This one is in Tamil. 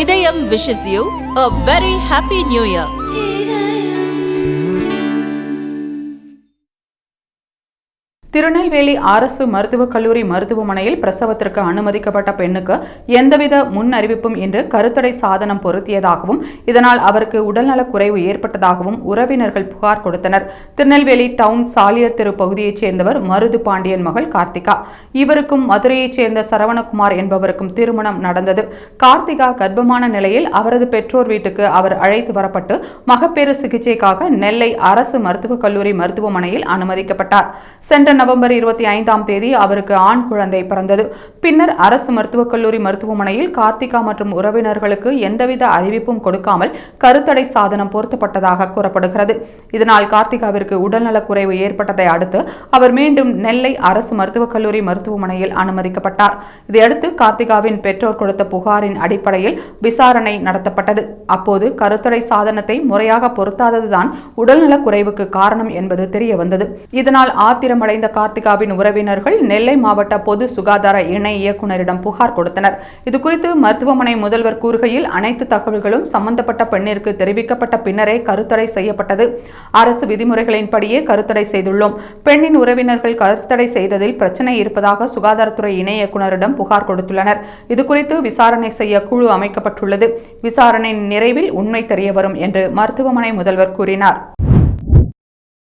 இதயம் wishes you a very happy new year. Tirunelveli அரசு மருத்துவக் கல்லூரி மருத்துவமனையில் பிரசவத்திற்கு அனுமதிக்கப்பட்ட பெண்ணுக்கு எந்தவித முன் அறிவிப்பும் இன்றி கருத்தடை சாதனம் பொருத்தியதாகவும் இதனால் அவருக்கு உடல்நலக் குறைவு ஏற்பட்டதாகவும் உறவினர்கள் புகார் கொடுத்தனர். திருநெல்வேலி டவுன் சாலியர் தெரு பகுதியைச் சேர்ந்தவர் மருது பாண்டியன் மகள் கார்த்திகா. இவருக்கும் மதுரையைச் சேர்ந்த சரவணகுமார் என்பவருக்கும் திருமணம் நடந்தது. கார்த்திகா கர்ப்பமான நிலையில் அவரது பெற்றோர் வீட்டுக்கு அவர் அழைத்து வரப்பட்டு மகப்பேறு சிகிச்சைக்காக நெல்லை அரசு மருத்துவக் கல்லூரி மருத்துவமனையில் அனுமதிக்கப்பட்டார். சென்ற நவம்பர் 25ஆம் தேதி அவருக்கு ஆண் குழந்தை பிறந்தது. பின்னர் அரசு மருத்துவக் கல்லூரி மருத்துவமனையில் கார்த்திகா மற்றும் உறவினர்களுக்கு எந்தவித அறிவிப்பும் கொடுக்காமல் கருத்தடை சாதனம் பொருத்தப்பட்டதாக கூறப்படுகிறது. இதனால் கார்த்திகாவிற்கு உடல்நலக் குறைவு ஏற்பட்டதை அடுத்து அவர் மீண்டும் நெல்லை அரசு மருத்துவக் கல்லூரி மருத்துவமனையில் அனுமதிக்கப்பட்டார். இதையடுத்து கார்த்திகாவின் பெற்றோர் கொடுத்த புகாரின் அடிப்படையில் விசாரணை நடத்தப்பட்டது. அப்போது கருத்தடை சாதனத்தை முறையாக பொருத்தாததுதான் உடல்நலக் குறைவுக்கு காரணம் என்பது தெரியவந்தது. இதனால் ஆத்திரமடைந்த கார்த்திகாவின் உறவினர்கள் நெல்லை மாவட்ட பொது சுகாதார இணை இயக்குநரிடம் புகார் கொடுத்தனர். இதுகுறித்து மருத்துவமனை முதல்வர் கூறுகையில் அனைத்து தகவல்களும் சம்பந்தப்பட்ட பெண்ணிற்கு தெரிவிக்கப்பட்ட பின்னரே கருத்தடை செய்யப்பட்டது. அரசு விதிமுறைகளின்படியே கருத்தடை செய்துள்ளோம். பெண்ணின் உறவினர்கள் கருத்தடை செய்ததில் பிரச்சனை இருப்பதாக சுகாதாரத்துறை இணை இயக்குநரிடம் புகார் கொடுத்துள்ளனர். இதுகுறித்து விசாரணை செய்ய குழு அமைக்கப்பட்டுள்ளது. விசாரணை நிறைவில் உண்மை தெரியவரும் என்று மருத்துவமனை முதல்வர் கூறினார்.